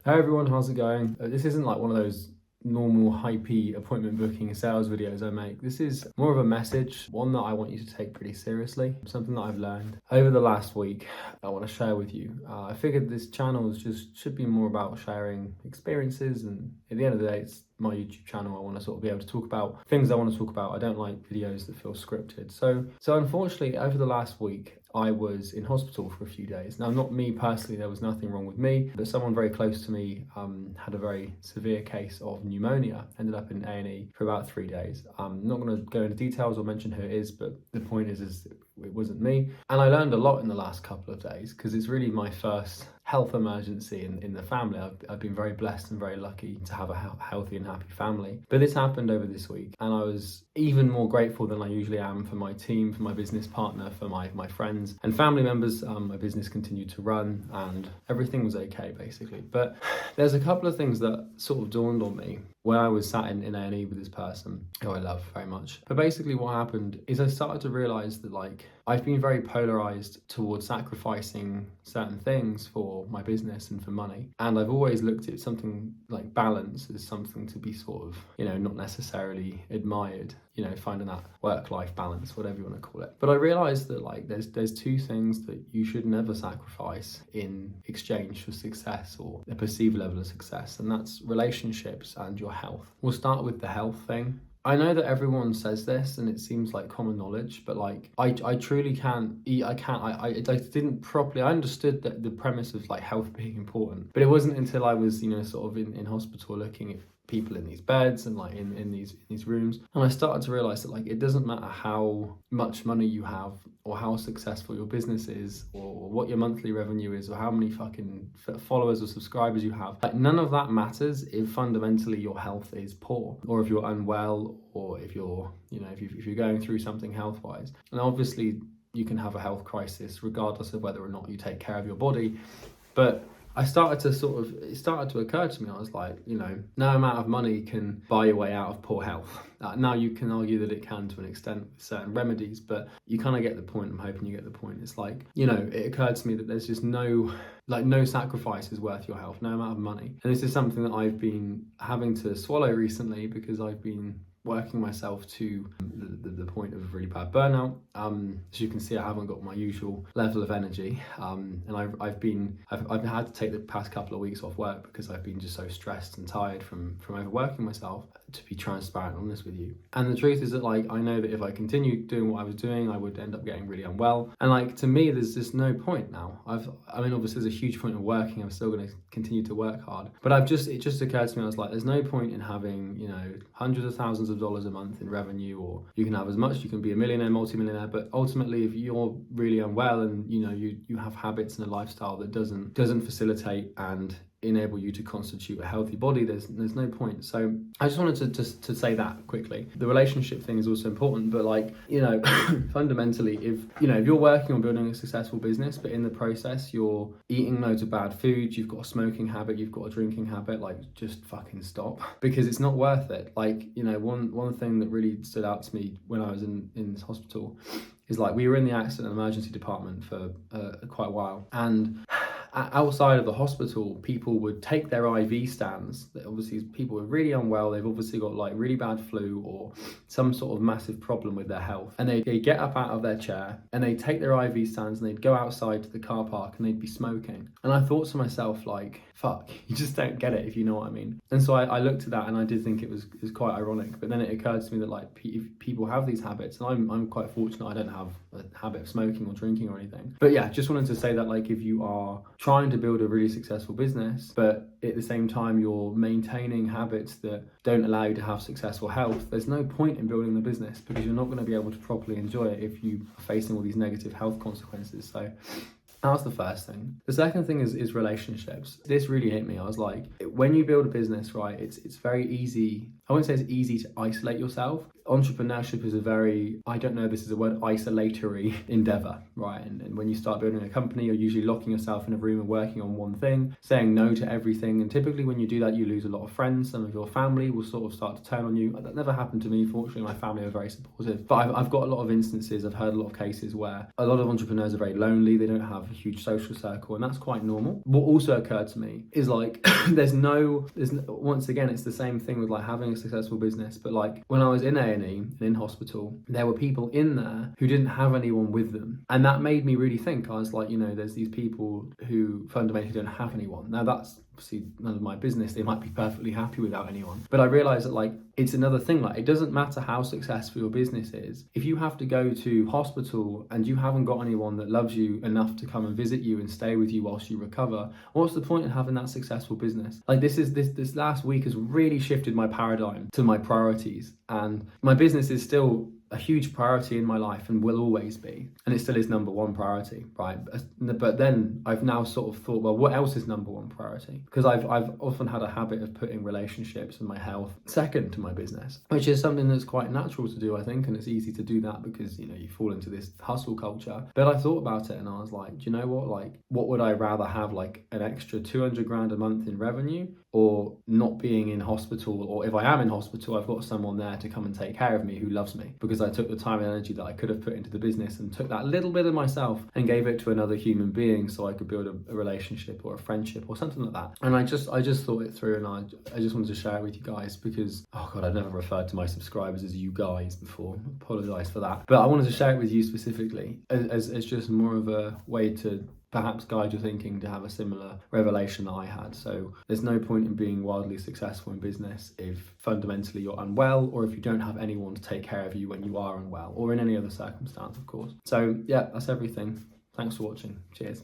Hey everyone, how's it going? This isn't like one of those normal hypey appointment booking sales videos I make. This is more of a message, one that I want you to take pretty seriously, something that I've learned over the last week I want to share with you. I figured this channel should be more about sharing experiences, and at the end of the day it's my YouTube channel. I want to sort of be able to talk about things I want to talk about. I don't like videos that feel scripted. So unfortunately over the last week I was in hospital for a few days. Now, not me personally, there was nothing wrong with me, but someone very close to me had a very severe case of pneumonia, ended up in A&E for about 3 days. I'm not going to go into details or mention who it is, but the point is it wasn't me. And I learned a lot in the last couple of days because it's really my first health emergency in the family. I've been very blessed and very lucky to have a healthy and happy family. But this happened over this week, and I was even more grateful than I usually am for my team, for my business partner, for my friends and family members. My business continued to run and everything was okay basically. But there's a couple of things that sort of dawned on me when I was sat in A&E with this person who I love very much. But basically what happened is I started to realize that I've been very polarized towards sacrificing certain things for my business and for money. And I've always looked at something like balance as something to be sort of, not necessarily admired, finding that work-life balance, whatever you want to call it. But I realized that there's two things that you should never sacrifice in exchange for success or a perceived level of success, and that's relationships and your health. We'll start with the health thing. I know that everyone says this and it seems like common knowledge, but I truly can't eat. I didn't properly, I understood that the premise of health being important, but it wasn't until I was, sort of in hospital looking at people in these beds and in these rooms, and I started to realize that it doesn't matter how much money you have or how successful your business is or what your monthly revenue is or how many fucking followers or subscribers you have. None of that matters if fundamentally your health is poor, or if you're unwell, or if you're if you're going through something health wise. And obviously you can have a health crisis regardless of whether or not you take care of your body. But it started to occur to me, I was like, no amount of money can buy your way out of poor health. Now you can argue that it can to an extent with certain remedies, but you kind of get the point. I'm hoping you get the point. It's it occurred to me that there's just no sacrifice is worth your health, no amount of money. And this is something that I've been having to swallow recently because I've been working myself to the point of really bad burnout. As you can see, I haven't got my usual level of energy, and I've had to take the past couple of weeks off work because I've been just so stressed and tired from overworking myself, to be transparent and honest with you. And the truth is that I know that if I continued doing what I was doing, I would end up getting really unwell. And to me, there's just no point now. Obviously there's a huge point of working. I'm still going to continue to work hard, but it just occurred to me, I was like, there's no point in having hundreds of thousands of dollars a month in revenue, or you can have as much, you can be a millionaire, multi-millionaire, but ultimately if you're really unwell and you have habits and a lifestyle that doesn't facilitate and enable you to constitute a healthy body, there's no point. So I just wanted to say that quickly. The relationship thing is also important, but fundamentally, if you're working on building a successful business, but in the process you're eating loads of bad food, you've got a smoking habit, you've got a drinking habit, just fucking stop, because it's not worth it. One thing that really stood out to me when I was in this hospital is we were in the accident and emergency department for quite a while, and outside of the hospital, people would take their IV stands. Obviously, people are really unwell. They've obviously got really bad flu or some sort of massive problem with their health. And they'd get up out of their chair and they'd take their IV stands and they'd go outside to the car park and they'd be smoking. And I thought to myself, fuck, you just don't get it, if you know what I mean. And so I looked at that and I did think it was quite ironic. But then it occurred to me that if people have these habits, and I'm quite fortunate, I don't have a habit of smoking or drinking or anything. But yeah, just wanted to say that if you are trying to build a really successful business, but at the same time you're maintaining habits that don't allow you to have successful health, there's no point in building the business, because you're not going to be able to properly enjoy it if you are facing all these negative health consequences. So that's the first thing. The second thing is relationships. This really hit me. I was like, when you build a business, right, it's very easy. I wouldn't say it's easy to isolate yourself. Entrepreneurship is a very, I don't know, this is a word, isolatory endeavor, right? And when you start building a company, you're usually locking yourself in a room and working on one thing, saying no to everything. And typically when you do that, you lose a lot of friends. Some of your family will sort of start to turn on you. That never happened to me. Fortunately, my family are very supportive. But I've got a lot of instances, I've heard a lot of cases where a lot of entrepreneurs are very lonely. They don't have a huge social circle, and that's quite normal. What also occurred to me is like, there's no, once again, it's the same thing with like having a successful business. But like when I was in A&E and in hospital, there were people in there who didn't have anyone with them. And that made me really think. I was like, there's these people who fundamentally don't have anyone. Now that's obviously none of my business. They might be perfectly happy without anyone. But I realized that like, it's another thing. Like, it doesn't matter how successful your business is. If you have to go to hospital and you haven't got anyone that loves you enough to come and visit you and stay with you whilst you recover, what's the point in having that successful business? Like this last week has really shifted my paradigm to my priorities, and my business is still a huge priority in my life and will always be, and it still is number one priority, right? But then I've now sort of thought, well, what else is number one priority? Because I've often had a habit of putting relationships and my health second to my business, which is something that's quite natural to do, I think, and it's easy to do that because you fall into this hustle culture. But I thought about it and I was like, do you know what? Like, what would I rather have, like an extra 200 grand a month in revenue, or not being in hospital? Or if I am in hospital, I've got someone there to come and take care of me who loves me, because I took the time and energy that I could have put into the business and took that little bit of myself and gave it to another human being so I could build a relationship or a friendship or something like that. And I just thought it through, and I just wanted to share it with you guys because, oh God, I've never referred to my subscribers as you guys before. Apologise for that. But I wanted to share it with you specifically as just more of a way to perhaps guide your thinking to have a similar revelation that I had. So there's no point in being wildly successful in business if fundamentally you're unwell, or if you don't have anyone to take care of you when you are unwell, or in any other circumstance, of course. So yeah, that's everything. Thanks for watching. Cheers.